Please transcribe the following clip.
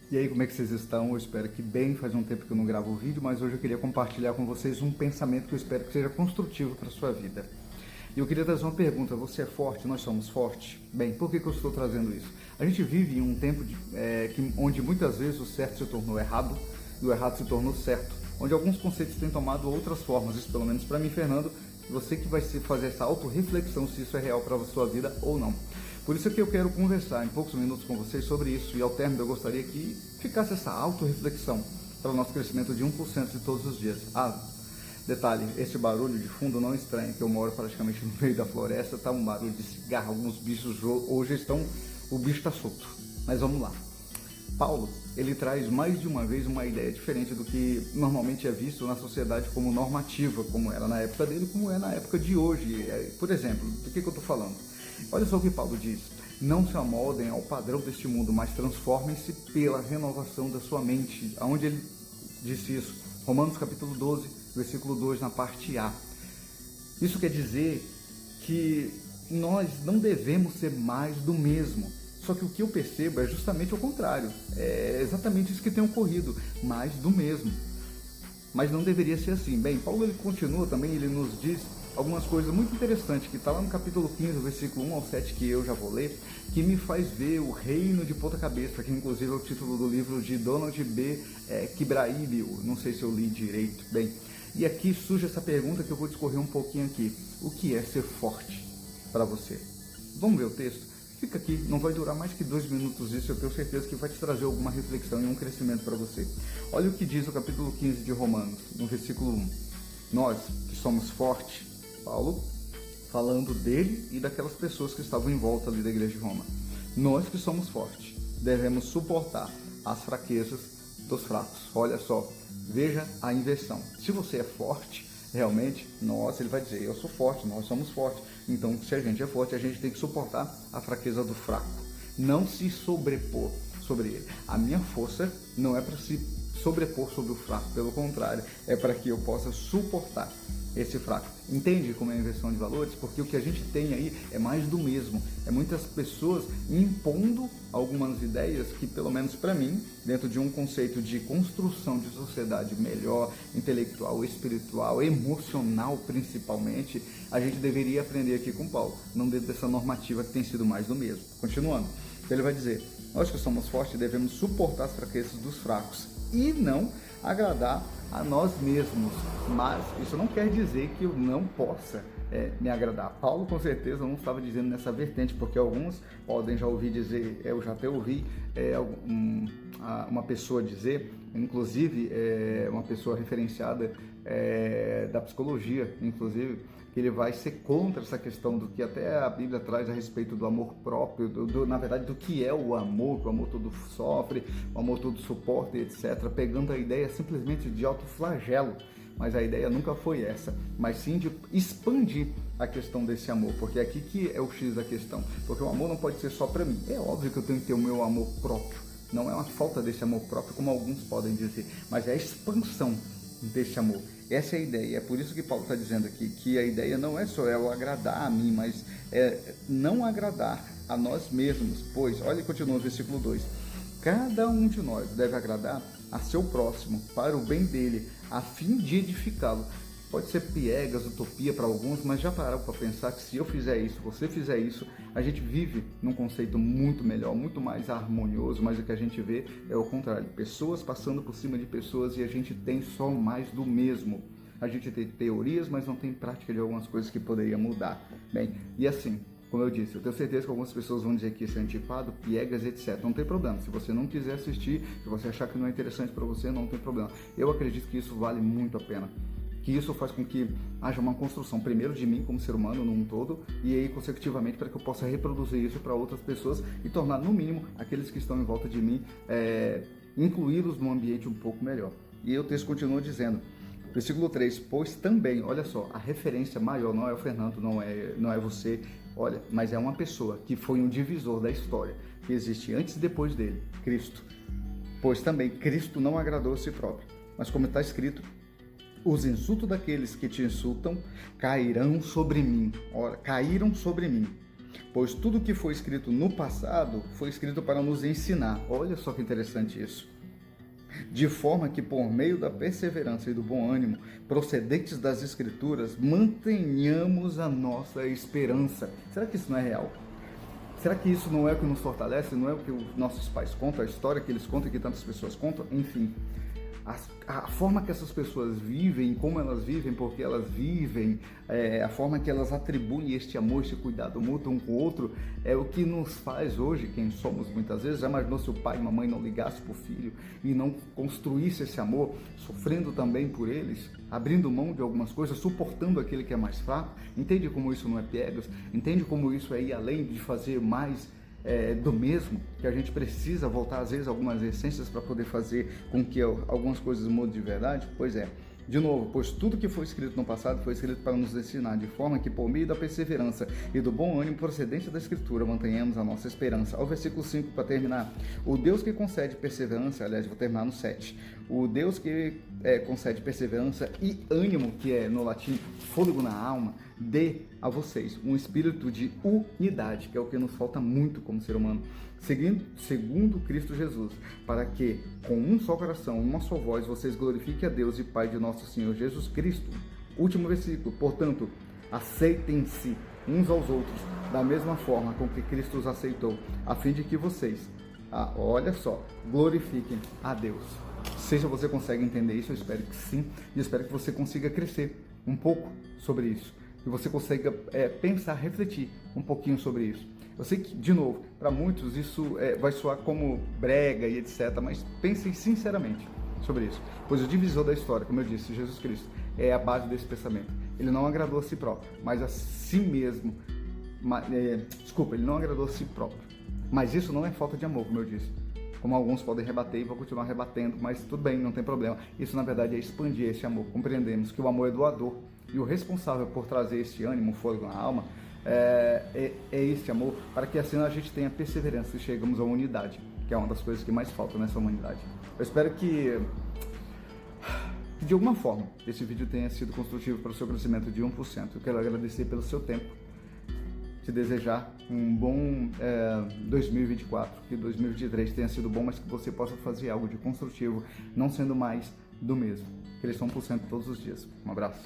E aí, como é que vocês estão? Eu espero que bem, faz um tempo que eu não gravo o vídeo, mas hoje eu queria compartilhar com vocês um pensamento que eu espero que seja construtivo para a sua vida. E eu queria trazer uma pergunta: você é forte? Nós somos fortes? Bem, por que eu estou trazendo isso? A gente vive em um tempo onde muitas vezes o certo se tornou errado e o errado se tornou certo, onde alguns conceitos têm tomado outras formas. Isso pelo menos para mim, Fernando, você que vai fazer essa autorreflexão se isso é real para a sua vida ou não. Por isso que eu quero conversar em poucos minutos com vocês sobre isso, e ao término eu gostaria que ficasse essa autorreflexão para o nosso crescimento de 1% de todos os dias. Detalhe, esse barulho de fundo não estranha, que eu moro praticamente no meio da floresta, tá um barulho de cigarro, alguns bichos hoje o bicho está solto. Mas vamos lá. Paulo, ele traz mais de uma vez uma ideia diferente do que normalmente é visto na sociedade como normativa, como era na época dele, como é na época de hoje. Por exemplo, do que eu estou falando? Olha só o que Paulo diz: não se amoldem ao padrão deste mundo, mas transformem-se pela renovação da sua mente. Aonde ele disse isso? Romanos capítulo 12, versículo 2, na parte A. Isso quer dizer que nós não devemos ser mais do mesmo. Só que o que eu percebo é justamente o contrário. É exatamente isso que tem ocorrido, mais do mesmo. Mas não deveria ser assim. Bem, Paulo ele continua também, ele nos diz algumas coisas muito interessantes, que está lá no capítulo 15, versículo 1 ao 7, que eu já vou ler, que me faz ver o reino de ponta cabeça, que inclusive é o título do livro de Donald B. Kibraílio, não sei se eu li direito. Bem, e aqui surge essa pergunta que eu vou discorrer um pouquinho aqui: o que é ser forte para você? Vamos ver o texto? Fica aqui, não vai durar mais que 2 minutos isso, eu tenho certeza que vai te trazer alguma reflexão e um crescimento para você. Olha o que diz o capítulo 15 de Romanos, no versículo 1. Nós, que somos fortes, Paulo falando dele e daquelas pessoas que estavam em volta ali da igreja de Roma. Nós que somos fortes, devemos suportar as fraquezas dos fracos. Olha só, veja a inversão. Se você é forte, realmente, ele vai dizer: eu sou forte, nós somos fortes. Então, se a gente é forte, a gente tem que suportar a fraqueza do fraco, não se sobrepor sobre ele. A minha força não é para se sobrepor sobre o fraco, pelo contrário, é para que eu possa suportar esse fraco. Entende como é a inversão de valores? Porque o que a gente tem aí é mais do mesmo. É muitas pessoas impondo algumas ideias que, pelo menos para mim, dentro de um conceito de construção de sociedade melhor, intelectual, espiritual, emocional principalmente, a gente deveria aprender aqui com Paulo, não dentro dessa normativa que tem sido mais do mesmo. Continuando, ele vai dizer: nós que somos fortes devemos suportar as fraquezas dos fracos e não agradar a nós mesmos. Mas isso não quer dizer que eu não possa me agradar. Paulo com certeza não estava dizendo nessa vertente, porque alguns podem já ouvir dizer, eu já até ouvi uma pessoa dizer, inclusive uma pessoa referenciada da psicologia, inclusive, que ele vai ser contra essa questão do que até a Bíblia traz a respeito do amor próprio, na verdade, do que é o amor, que o amor todo sofre, o amor todo suporta, etc., pegando a ideia simplesmente de autoflagelo. Mas a ideia nunca foi essa, mas sim de expandir a questão desse amor, porque aqui que é o X da questão, porque o amor não pode ser só para mim. É óbvio que eu tenho que ter o meu amor próprio, não é uma falta desse amor próprio, como alguns podem dizer, mas é a expansão desse amor. Essa é a ideia, é por isso que Paulo está dizendo aqui, que a ideia não é só eu agradar a mim, mas é não agradar a nós mesmos, pois, olha, continua o versículo 2, cada um de nós deve agradar a seu próximo, para o bem dele, a fim de edificá-lo. Pode ser piegas, utopia para alguns, mas já pararam para pensar que se eu fizer isso, você fizer isso, a gente vive num conceito muito melhor, muito mais harmonioso, mas o que a gente vê é o contrário. Pessoas passando por cima de pessoas e a gente tem só mais do mesmo. A gente tem teorias, mas não tem prática de algumas coisas que poderia mudar. Bem, e assim, como eu disse, eu tenho certeza que algumas pessoas vão dizer que isso é antiquado, piegas, etc. Não tem problema. Se você não quiser assistir, se você achar que não é interessante para você, não tem problema. Eu acredito que isso vale muito a pena. Que isso faz com que haja uma construção, primeiro de mim como ser humano num todo, e aí consecutivamente para que eu possa reproduzir isso para outras pessoas e tornar, no mínimo, aqueles que estão em volta de mim, incluí-los num ambiente um pouco melhor. E o texto continua dizendo, versículo 3, pois também, olha só, a referência maior não é o Fernando, não é você, olha, mas é uma pessoa que foi um divisor da história, que existe antes e depois dele, Cristo. Pois também Cristo não agradou a si próprio, mas como está escrito, os insultos daqueles que te insultam cairão sobre mim. Ora, caíram sobre mim. pois tudo que foi escrito no passado foi escrito para nos ensinar. Olha só que interessante isso. De forma que, por meio da perseverança e do bom ânimo, procedentes das Escrituras, mantenhamos a nossa esperança. Será que isso não é real? Será que isso não é o que nos fortalece? Não é o que os nossos pais contam, a história que eles contam e que tantas pessoas contam? Enfim, a forma que essas pessoas vivem, como elas vivem, porque elas vivem, a forma que elas atribuem este amor, este cuidado mútuo um com o outro, é o que nos faz hoje, quem somos muitas vezes. Já imaginou se o pai e a mãe não ligassem para o filho e não construísse esse amor, sofrendo também por eles, abrindo mão de algumas coisas, suportando aquele que é mais fraco? Entende como isso não é piegas? Entende como isso é ir além de fazer mais do mesmo, que a gente precisa voltar às vezes algumas essências para poder fazer com que algumas coisas mudem de verdade? Pois é, de novo, pois tudo que foi escrito no passado foi escrito para nos ensinar, de forma que por meio da perseverança e do bom ânimo procedente da Escritura mantenhamos a nossa esperança. Ao versículo 5 para terminar: o Deus que concede perseverança, aliás, vou terminar no 7, o Deus que concede perseverança e ânimo, que é no latim fôlego na alma, dê a vocês um espírito de unidade, que é o que nos falta muito como ser humano, segundo Cristo Jesus, para que com um só coração, uma só voz, vocês glorifiquem a Deus e Pai de nosso Senhor Jesus Cristo. Último versículo: portanto, aceitem-se uns aos outros da mesma forma com que Cristo os aceitou, a fim de que vocês, olha só, glorifiquem a Deus. Se você consegue entender isso, eu espero que sim, e espero que você consiga crescer um pouco sobre isso, que você consiga pensar, refletir um pouquinho sobre isso. Eu sei que, de novo, para muitos isso vai soar como brega e etc, mas pensem sinceramente sobre isso, pois o divisor da história, como eu disse, Jesus Cristo, é a base desse pensamento. Ele não agradou a si próprio, mas a si mesmo. Ele não agradou a si próprio, mas isso não é falta de amor, como eu disse, como alguns podem rebater e vão continuar rebatendo, mas tudo bem, não tem problema. Isso na verdade é expandir esse amor. Compreendemos que o amor é doador e o responsável por trazer esse ânimo, fôlego na alma, é esse amor, para que assim a gente tenha perseverança e chegamos à unidade, que é uma das coisas que mais falta nessa humanidade. Eu espero que de alguma forma esse vídeo tenha sido construtivo para o seu crescimento de 1%. Eu quero agradecer pelo seu tempo, te desejar um bom 2024, que 2023 tenha sido bom, mas que você possa fazer algo de construtivo, não sendo mais do mesmo. Cresça 1% todos os dias. Um abraço.